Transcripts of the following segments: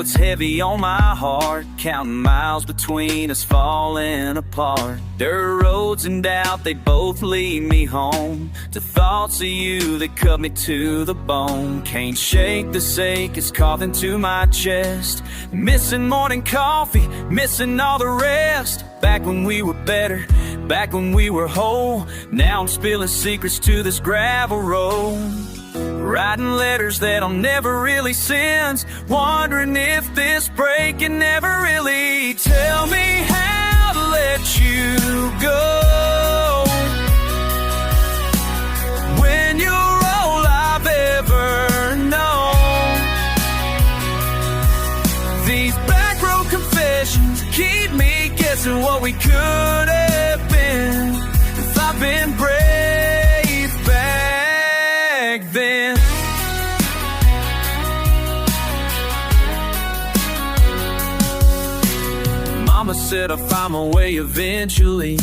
what's heavy on my heart, counting miles between us falling apart. Dirt roads and doubt, they both lead me home to thoughts of you that cut me to the bone. Can't shake this ache, it's coughing to my chest. Missing morning coffee, missing all the rest. Back when we were better, back when we were whole. Now I'm spilling secrets to this gravel road, writing letters that I'll never really send, wondering if this break can never really tell me how to let you go. When you're all I've ever known, these back road confessions keep me guessing what we could have been if I've been brave back then. Mama said I'd find my way eventually,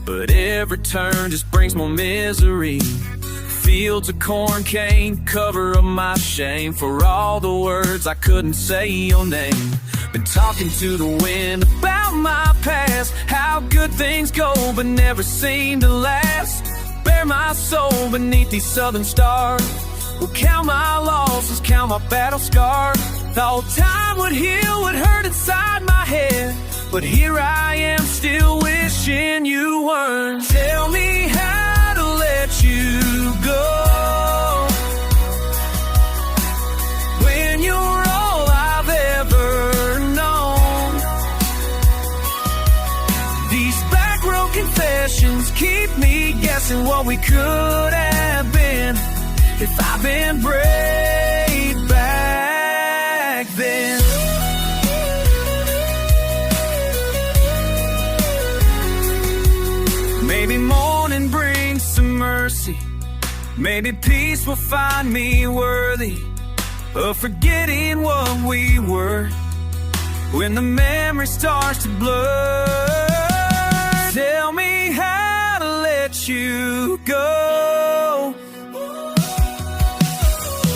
but every turn just brings more misery. Fields of corn cane cover up my shame for all the words I couldn't say your name. Been talking to the wind about my past, how good things go but never seem to last. Bare my soul beneath these southern stars, will count my losses, count my battle scars. Thought time would heal what hurt inside my head, but here I am still wishing you weren't. Tell me how to let you go when you're all I've ever known. These back road confessions keep me guessing what we could have been if I've been brave back then. Maybe morning brings some mercy, maybe peace will find me worthy of forgetting what we were when the memory starts to blur. Tell me how to let you go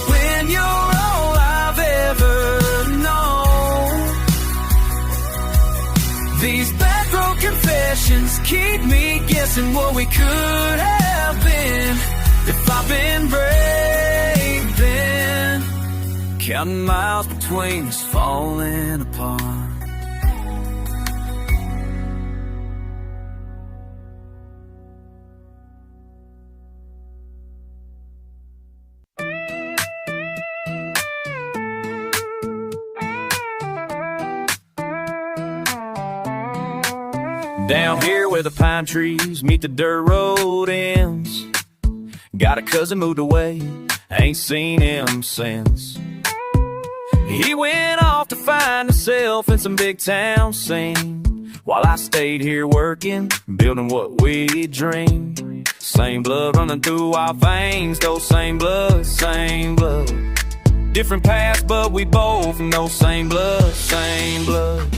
when you're all I've ever known. These back road confessions keep me guessing what we could have been if I've been brave then. Counting miles between us falling apart. Down here where the pine trees meet the dirt road ends, got a cousin moved away, ain't seen him since. He went off to find himself in some big town scene, while I stayed here working, building what we dreamed. Same blood running through our veins, though same blood, same blood. Different paths, but we both know same blood, same blood.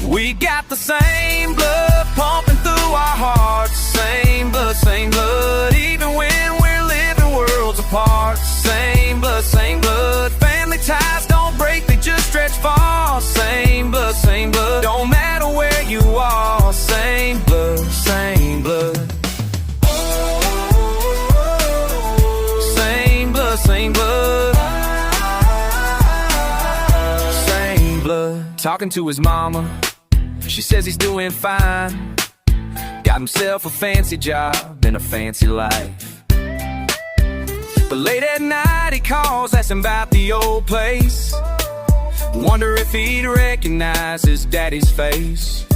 We got the same blood pumping through our hearts, same blood, even when we're living worlds apart. Same blood, family ties don't break, they just stretch far. Same blood, don't matter where you are. Same blood, same blood. Same blood, same blood. Same blood. Talking to his mama, she says he's doing fine, got himself a fancy job and a fancy life. But late at night he calls, asking about the old place. Wonder if he'd recognize his daddy's face.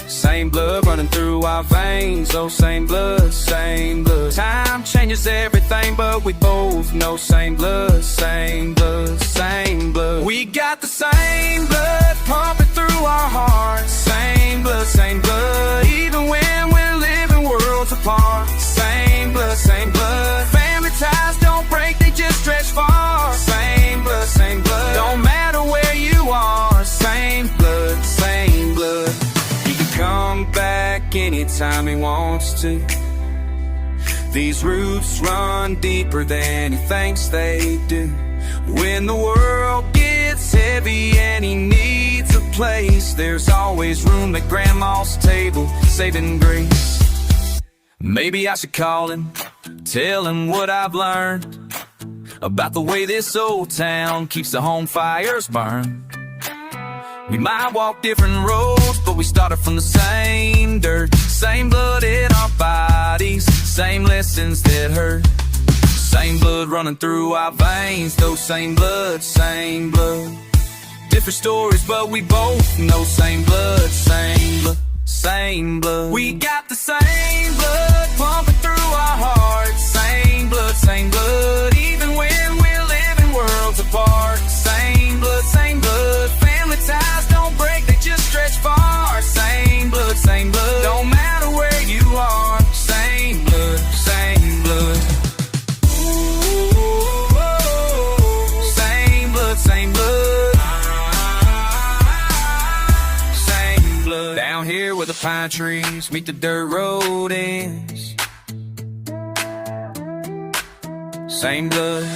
Same blood running through our veins, oh same blood, same blood. Time changes everything, but we both know same blood, same blood, same blood. We got the same blood pumping through our hearts. Same blood, even when we're living worlds apart. Same blood, family ties don't break, they just stretch far. Same blood, don't matter where you are. Same blood, same blood. He can come back anytime he wants to. These roots run deeper than he thinks they do. When the world gets heavy and place. There's always room at Grandma's table, saving grace. Maybe I should call him, tell him what I've learned about the way this old town keeps the home fires burned. We might walk different roads, but we started from the same dirt. Same blood in our bodies, same lessons that hurt. Same blood running through our veins, those same blood, same blood. Different stories, but we both know same blood, same blood, same blood. We got the same blood pumping through our hearts. Same blood, even when we're living worlds apart. Same blood, family ties don't break, they just stretch far. Same blood, don't matter where you are. Same blood, same blood. Same blood, same blood. Same blood. Down here where the pine trees meet the dirt road ends. Same blood.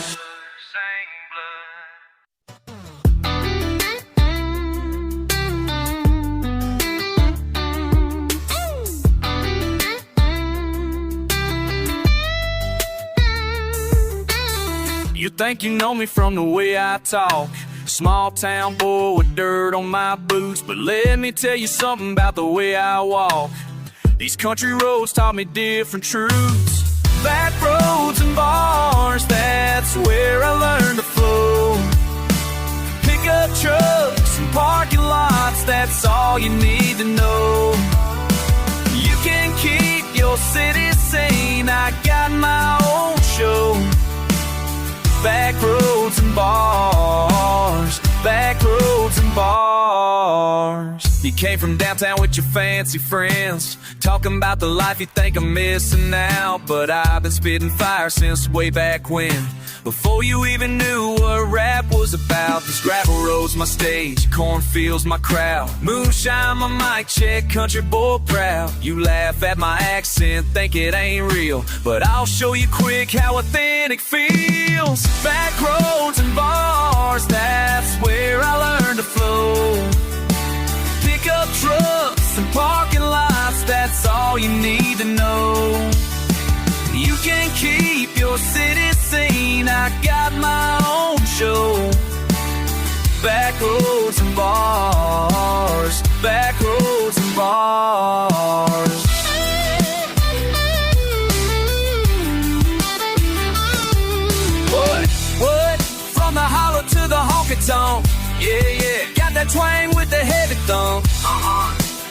You think you know me from the way I talk, small town boy with dirt on my boots. But let me tell you something about the way I walk. These country roads taught me different truths. Back roads and bars, that's where I learned to flow. Pickup trucks and parking lots, that's all you need to know. You can keep your city sane, I got my own show. Back roads and bars, back roads and bars. You came from downtown with your fancy friends, talking about the life you think I'm missing out. But I've been spitting fire since way back when, before you even knew what rap was about. This gravel road's my stage, cornfields my crowd. Moonshine my mic check, country boy proud. You laugh at my accent, think it ain't real, but I'll show you quick how authentic feels. Back roads and bars, that's where I learned to flow. Pickup trucks and parking lots, that's all you need to know. You can keep your city sane, I got my own show. Back roads and bars, back roads and bars. What? From the hollow to the honky-tonk, yeah. Got that twang with the heavy thump.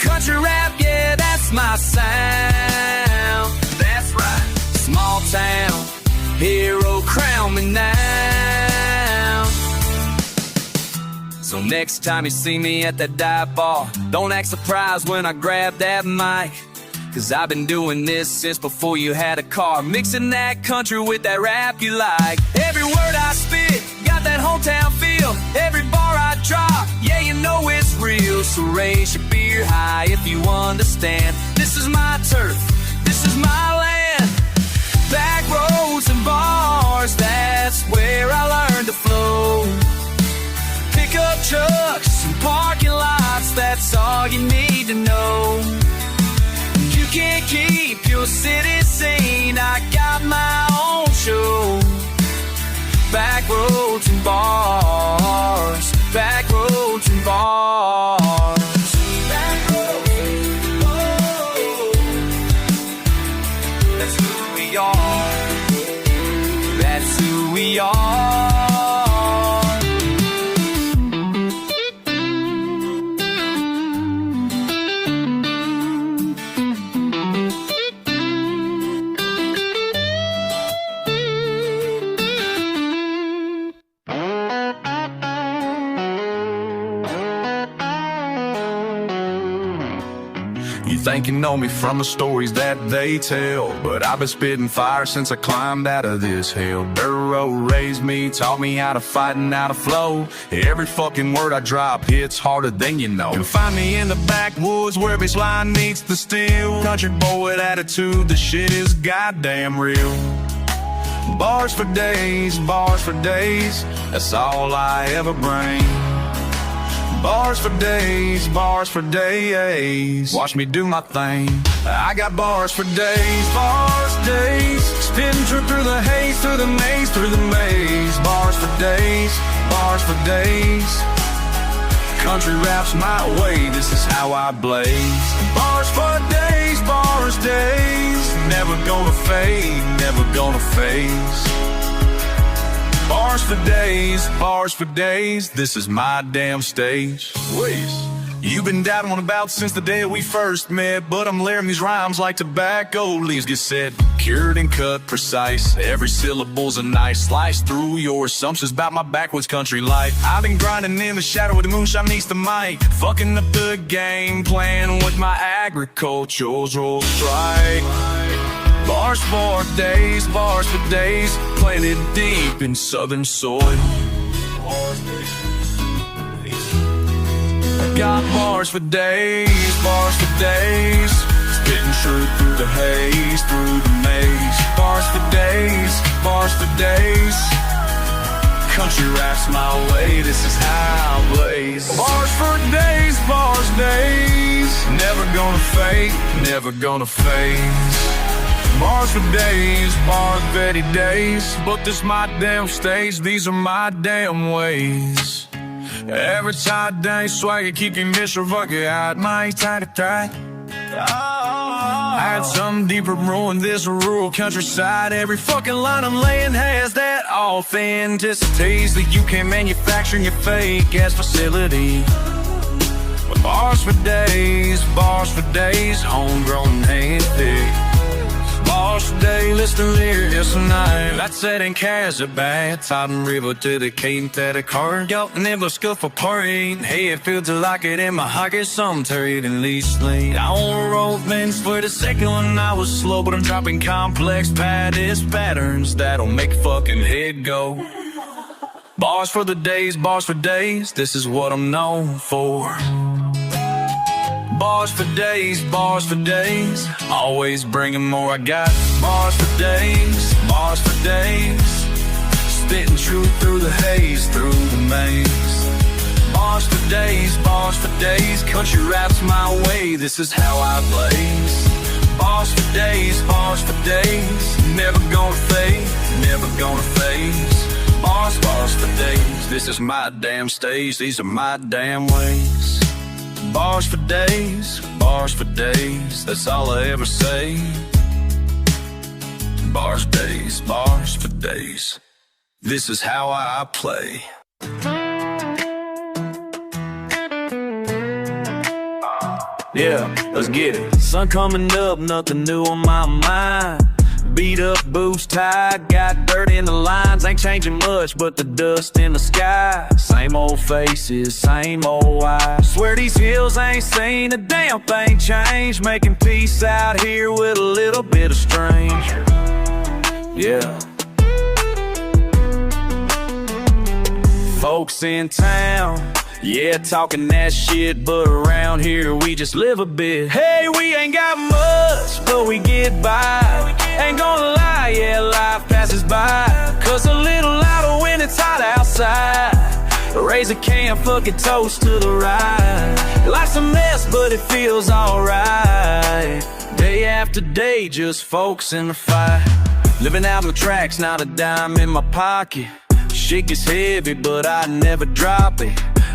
Country rap, yeah, that's my sound. That's right. Small town, hero, crown me now. So next time you see me at that dive bar, don't act surprised when I grab that mic. Cause I've been doing this since before you had a car, mixing that country with that rap you like. Every word I spit, got that hometown feel. Every bar I drop, yeah, you know it's real. So raise your beer high if you understand. This is my turf, this is my land. Back roads and bars, that's where I learned to flow. Pickup trucks and parking lots, that's all you need to know. You can't keep your city sane, I got my own show. Back roads and bars, back roads and bars. Back roads and bars. That's who we are. That's who we are. You think you know me from the stories that they tell, but I've been spitting fire since I climbed out of this hell. Dirt road raised me, taught me how to fight and how to flow. Every fucking word I drop hits harder than you know. You'll find me in the backwoods where baseline meets the steel. Country boy with attitude, the shit is goddamn real. Bars for days, that's all I ever bring. Bars bars for days, bars for days. Watch me do my thing. I got bars for days, spitting true through the haze, through the maze, through the maze. Bars for days, bars for days. Country rap's my way, this is how I blaze. Bars for days, bars days. Never gonna fade, never gonna phase. Bars for days, this is my damn stage. Wait. You've been doubting on about since the day we first met, but I'm layering these rhymes like tobacco leaves get set. Cured and cut precise, every syllable's a knife. Slice through your assumptions about my backwoods country life. I've been grinding in the shadow with the moonshine neath the mic, fucking up the game, playing with my agricultural strike. Bars for days, planted deep in southern soil. Got bars for days, spitting truth through the haze, through the maze. Bars for days, country rap's my way, this is how I blaze. Bars for days, never gonna fade, never gonna phase. Bars for days, bars very days, but this my damn stage, these are my damn ways. Every time I swagger, kicking this fucking out, my time to try. I had something deeper brewing this rural countryside. Every fucking line I'm laying has that authenticity that you can't manufacture in your fake ass facility. But bars for days, homegrown and thick. Bars for days, listen lyrics tonight. That's it in Kazabad, Totten River to the Cape, that a car got never scuff for partying. Hey, it feels like it in my pocket, some turret and least lane. I on road things for the second one, I was slow, but I'm dropping complex patterns that'll make a fucking head go. Bars for days, this is what I'm known for. Bars for days, always bringing more. I got bars for days, spitting truth through the haze, through the maze. Bars for days, country rap's my way, this is how I blaze. Bars for days, never gonna fade, never gonna phase. Bars for days, this is my damn stage, these are my damn ways. Bars for days, that's all I ever say. Bars for days, this is how I play. Yeah, let's get it. Sun coming up, nothing new on my mind. Beat up, boots tied, got dirt in the lines. Ain't changing much but the dust in the sky. Same old faces, same old eyes. Swear these hills ain't seen a damn thing change. Making peace out here with a little bit of strange. Yeah. Folks in town, yeah, talking that shit, but around here we just live a bit. Hey, we ain't got much, but we get by. Ain't gonna lie, yeah, life passes by. Cause a little louder when it's hot outside. Raise a can, fucking toast to the ride. Life's a mess, but it feels alright. Day after day, just folks in the fight. Living out the tracks, not a dime in my pocket. Shit gets heavy, but I never drop it.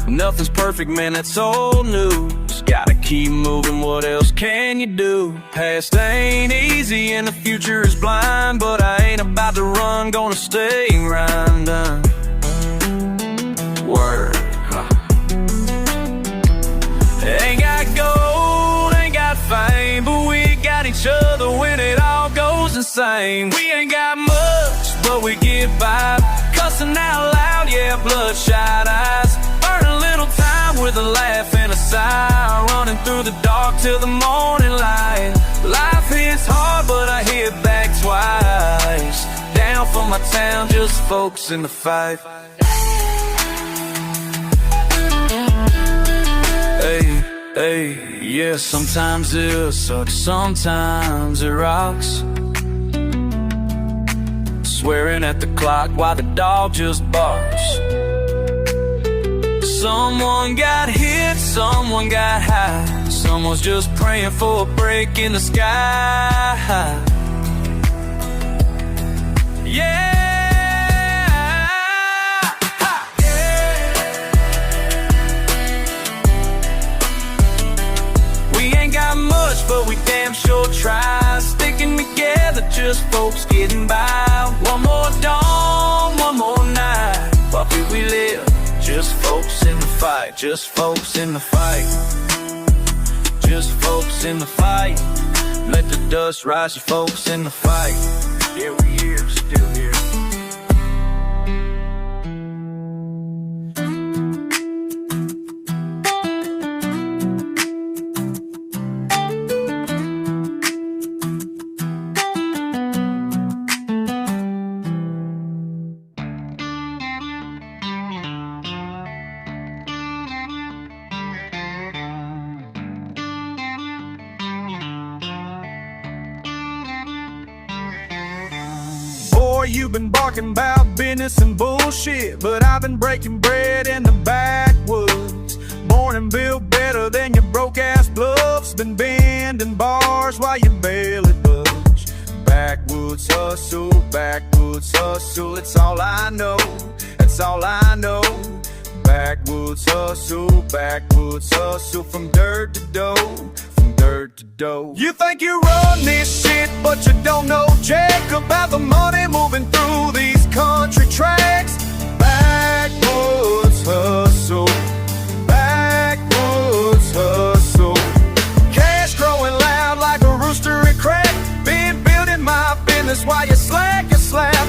Nothing's perfect, man, that's old news. Gotta keep moving, what else can you do? Past ain't easy and the future is blind, but I ain't about to run, gonna stay right done. Word. Ain't got gold, ain't got fame, but we got each other when it all goes insane. We ain't got much, but we get by. Cussing out loud, yeah, bloodshot eyes. Burn a little time with a laugh and a sigh. Running through the dark till the morning light. Life hits hard, but I hit back twice. Down from my town, just folks in the fight. Hey, hey, yeah, sometimes it sucks, sometimes it rocks. Swearing at the clock while the dog just barks. Someone got hit someone got high. Someone's just praying for a break in the sky. Yeah. But we damn sure try, sticking together, just folks getting by. One more dawn, one more night, while we live, just folks in the fight, just folks in the fight, just folks in the fight. Let the dust rise, you folks in the fight. Yeah, we here, still here. You've been barking about business and bullshit, but I've been breaking bread in the backwoods. Born and built better than your broke-ass bluffs. Been bending bars while you barely budge. Backwoods hustle, it's all I know, that's all I know. Backwoods hustle, from dirt to dough, from dirt to dough. You think you run this shit, but you don't know jack about the money moving through these country tracks. Backwoods hustle, cash growing loud like a rooster and crack. Been building my business while you slack, you slap.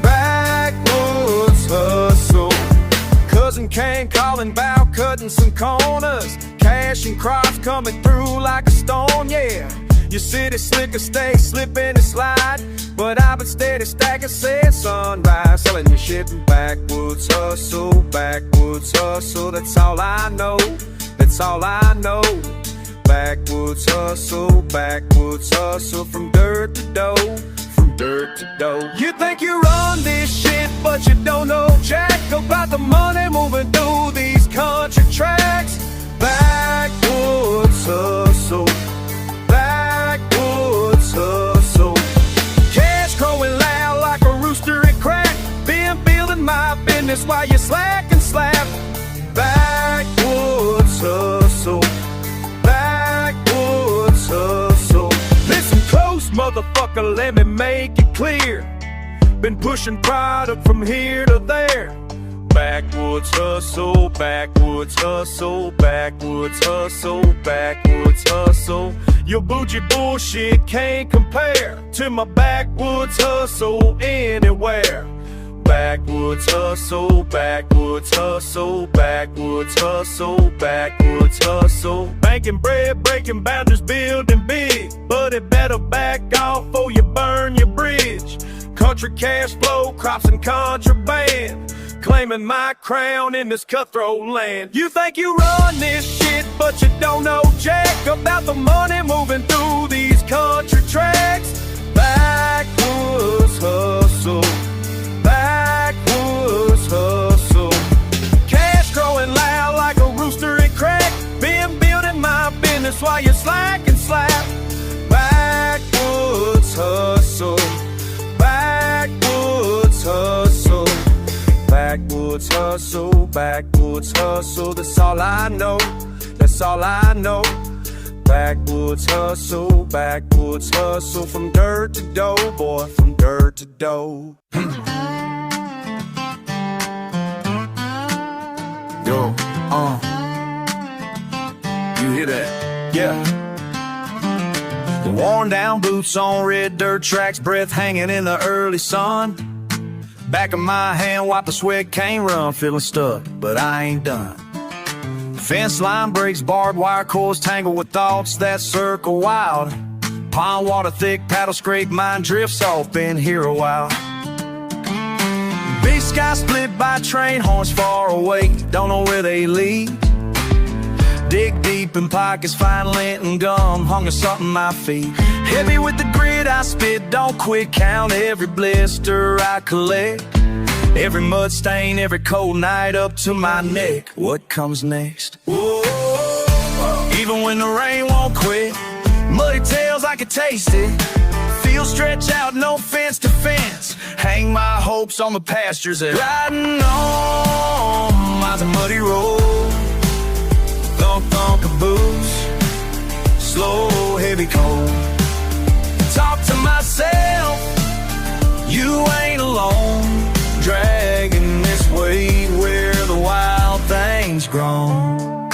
Backwoods hustle, cousin came calling about cutting some corners. Cash and crops coming through like a storm, yeah. Your city slicker stay slipping and slide, but I've been steady stacking said sunrise. Selling your shit in backwoods hustle, that's all I know, that's all I know. Backwoods hustle, from dirt to dough, from dirt to dough. You think you run this shit, but you don't know jack about the money moving through these country tracks. Backwoods hustle, cash growing loud like a rooster and crack. Been building my business while you slack and slap. Backwoods hustle, listen close, motherfucker, let me make it clear. Been pushing product from here to there. Backwoods hustle, your bougie bullshit can't compare to my backwoods hustle anywhere. Backwoods hustle, banking bread, breaking boundaries, building big, but it better back off or you burn your bridge. Country cash flow, crops and contraband, claiming my crown in this cutthroat land. You think you run this shit, but you don't know jack about the money moving through these country tracks. Backwoods hustle, cash growing loud like a rooster and crack. Been building my business while you slack and slap. Backwoods hustle, backwoods hustle, that's all I know, that's all I know. Backwoods hustle, from dirt to dough, boy, from dirt to dough. Yo, you hear that? Yeah. Worn down boots on red dirt tracks, breath hanging in the early sun. Back of my hand, wipe the sweat, can't run, feeling stuck, but I ain't done. Fence line breaks, barbed wire cords tangled with thoughts that circle wild. Pond water thick, paddle scrape, mind drifts off, been here a while. Big sky split by train horns far away, don't know where they lead. Dig deep in pockets, find lint and gum, hung or something my feet. Heavy with the grit I spit, don't quit, count every blister I collect. Every mud stain, every cold night up to my neck. What comes next? Whoa. Even when the rain won't quit, muddy tails, I can taste it. Feel stretch out, no fence to fence. Hang my hopes on the pastures that riding on miles of muddy road. Thunk, thunk of boots, slow, heavy cold. Talk to myself, you ain't alone. Dragging this weight where the wild things grown.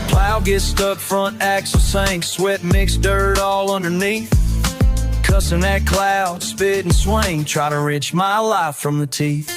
Plow gets stuck, front axle sinks, sweat mixed dirt all underneath. Cussing at clouds, spit and swing, try to wrench my life from the teeth.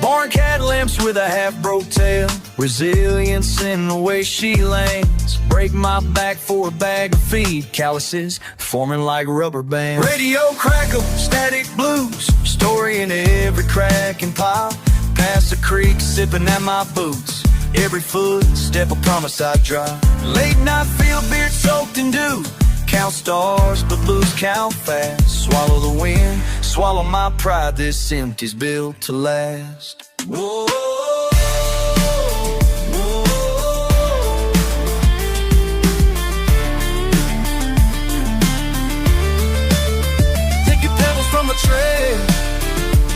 Born cat limps with a half-broke tail, resilience in the way she lands. Break my back for a bag of feed, calluses forming like rubber bands. Radio crackle, static blues, story in every crack and pile. Past the creek, sipping at my boots. Every footstep a promise I drive. Late night field beard soaked in dew. Count stars, but lose count fast. Swallow the wind, swallow my pride. This empty's built to last. Whoa, whoa. Take your pebbles from a trail.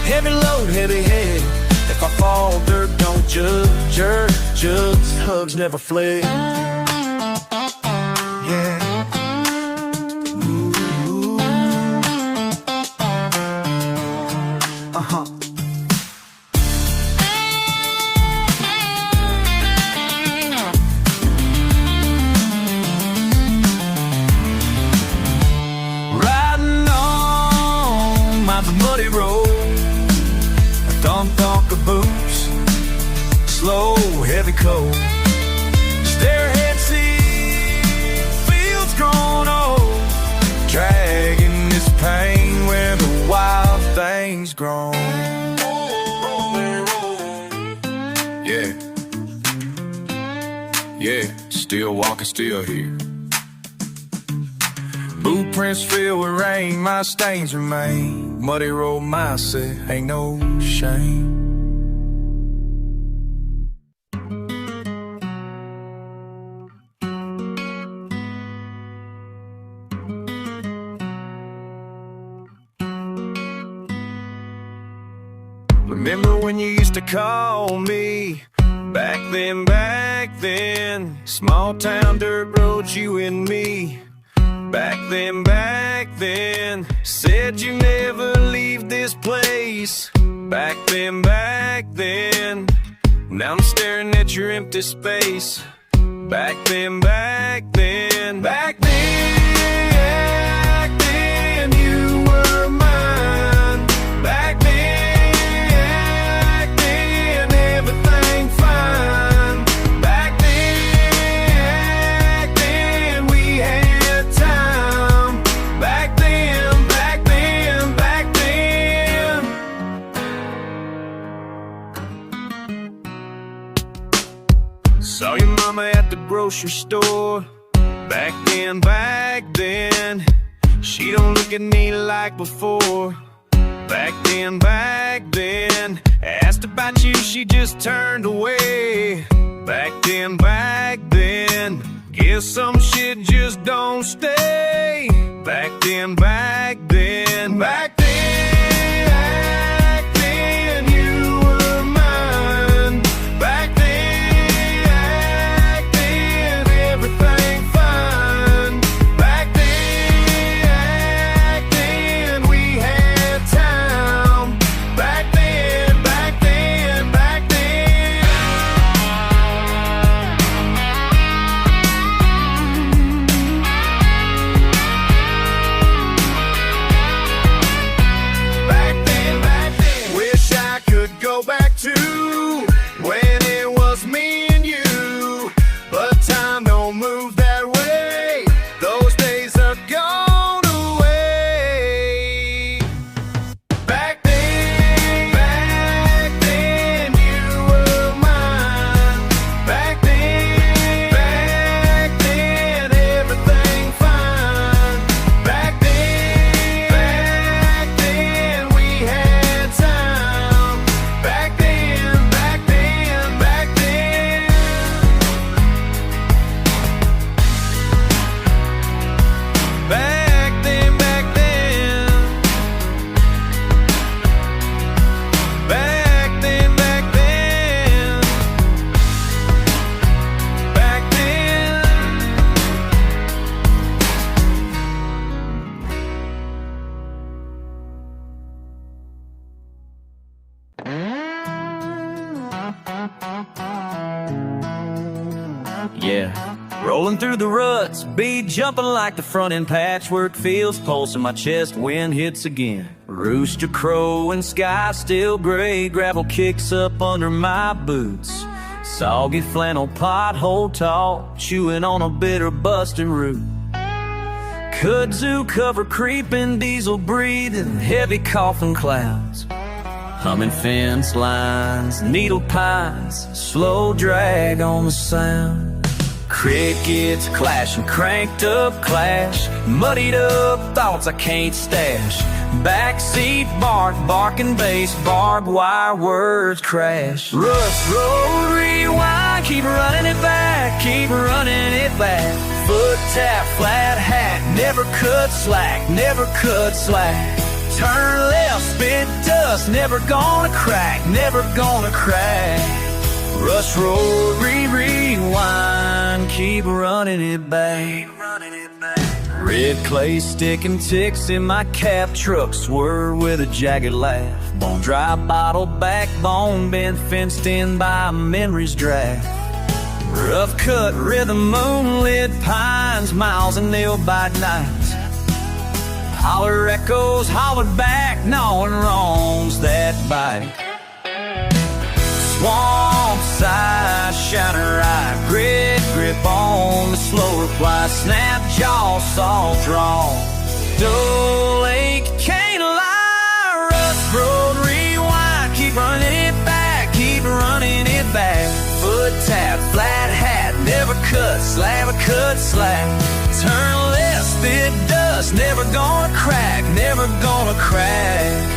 Heavy load, heavy head. If I fall, dirt don't judge. Jugs, hugs never fled. Yeah. Riding on my muddy road. Thunk of boots, slow, heavy cold. Stare ahead, see fields grown old. Dragging this pain where the wild things grown. Yeah, yeah, still walking, still here. Blueprints filled with rain, my stains remain. Muddy road mindset, ain't no shame. Remember when you used to call me? Back then, small town dirt roads, you and me. Back then, said you never leave this place. Back then, now I'm staring at your empty space. Back then, you were mine. Back then, everything fine. Back then, we had time. Back then. Saw your mama at the grocery store. Back then, she don't look at me like before. Back then, asked about you, she just turned away. Back then, guess some shit just don't stay. Back then, you were mine. Back then, everything fine. Back then, we had time. Back then. Wish I could go back to when it was me and you, but time don't move that way. Those days are gone away. Back then, you were mine. Back then, everything fine. Back then, we had time. Yeah. Rolling through the ruts, beat jumping like the front end patchwork feels, pulse in my chest, wind hits again. Rooster crowing, sky still gray, gravel kicks up under my boots. Soggy flannel pothole talk, chewing on a bitter busted root. Kudzu cover creeping, diesel breathing, heavy coughing clouds. Humming fence lines, needle pines, slow drag on the sound. Crickets clashing, cranked up clash, muddied up thoughts I can't stash. Backseat bark, barking bass, barbed wire words crash. Rust road rewind, keep running it back, keep running it back. Foot tap, flat hat, never cut slack, never cut slack. Turn left, spit dust, never gonna crack, never gonna crack. Rush road, rewind, keep running it back. Red clay sticking ticks in my cap, truck swerve with a jagged laugh. Bone dry bottle, backbone bent, fenced in by memory's draft. Rough cut rhythm, moonlit pines, miles and nail bite nights. Holler echoes, hollered back, gnawing wrongs that bite. Swamp side, shining right, grit grip on the slow reply, snap jaw, saw draw. Dull lake, can't lie, rust road rewind, keep running it back, keep running it back. Foot tap, flat hat, never cut, slab a cut slack. Turn left, spit dust, never gonna crack, never gonna crack.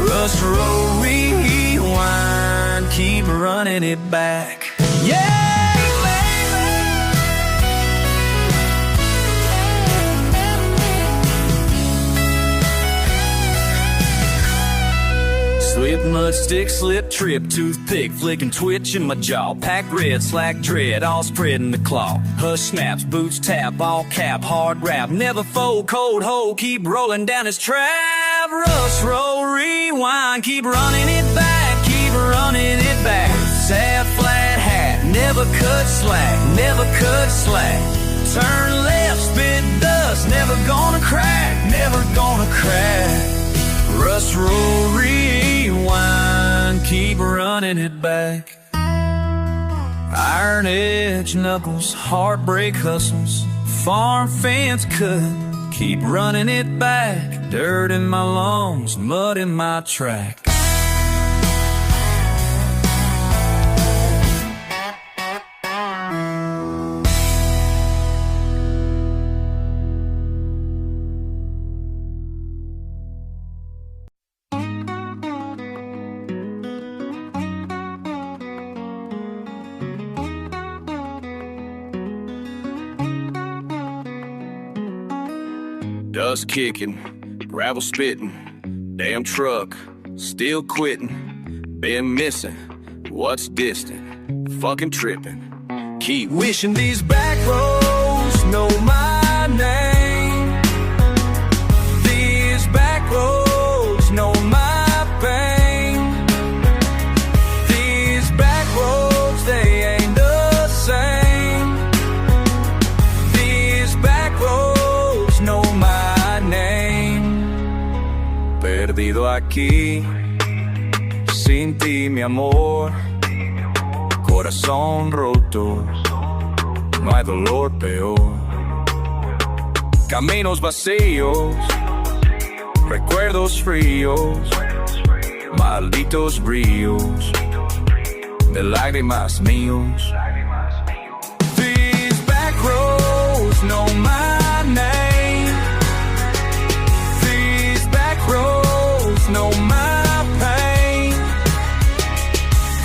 Rust road rewind, keep running it back. Yeah, baby. Slip mud stick, slip trip, toothpick flicking, twitch in my jaw. Pack red, slack dread, all spreading the claw. Hush snaps, boots tap, all cap, hard rap. Never fold, cold hole, keep rolling down his trap. Rush roll, rewind, keep running it back, keep running it back. Sad flat hat, never cut slack, never cut slack. Turn left, spit dust, never gonna crack, never gonna crack. Rush roll, rewind, keep running it back. Iron edge knuckles, heartbreak hustles, farm fence cut, keep running it back. Dirt in my lungs, mud in my track. Dust kicking, gravel spitting, damn truck, still quitting. Been missing, what's distant, fucking tripping. Keep wishing these back roads know my name. These back roads know my pain. These back roads, they ain't the same. These back roads know my name. Perdido aquí, sin ti mi amor, corazón roto, no hay dolor peor. Caminos vacíos, recuerdos fríos, malditos ríos de lágrimas míos. These back roads know my name. These back roads know my pain.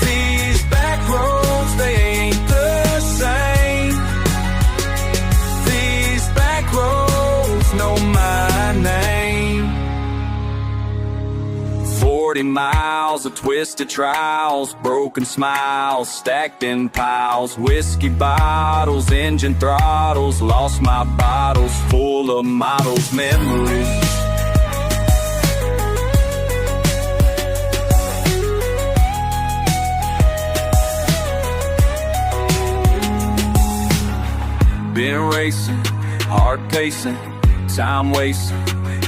These back roads, they ain't the same. These back roads know my name. 40 miles of twisted trials, broken smiles, stacked in piles, whiskey bottles, engine throttles, lost my bottles full of models, memories. racing, heart pacing, time wasting.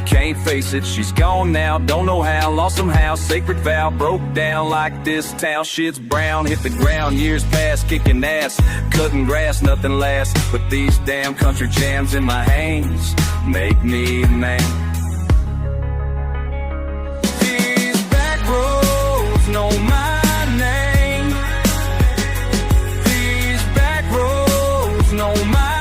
Can't face it, she's gone now, don't know how, lost somehow. Sacred vow broke down like this town. Shit's brown, hit the ground, years past, kicking ass, cutting grass, nothing lasts. But these damn country jams in my hands make me a man. These back roads know my name. These back roads know my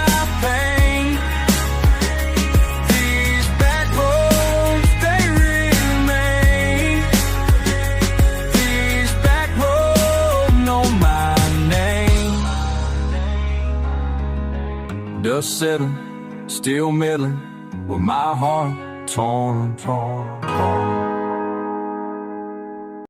dust settling, still middling, with my heart torn.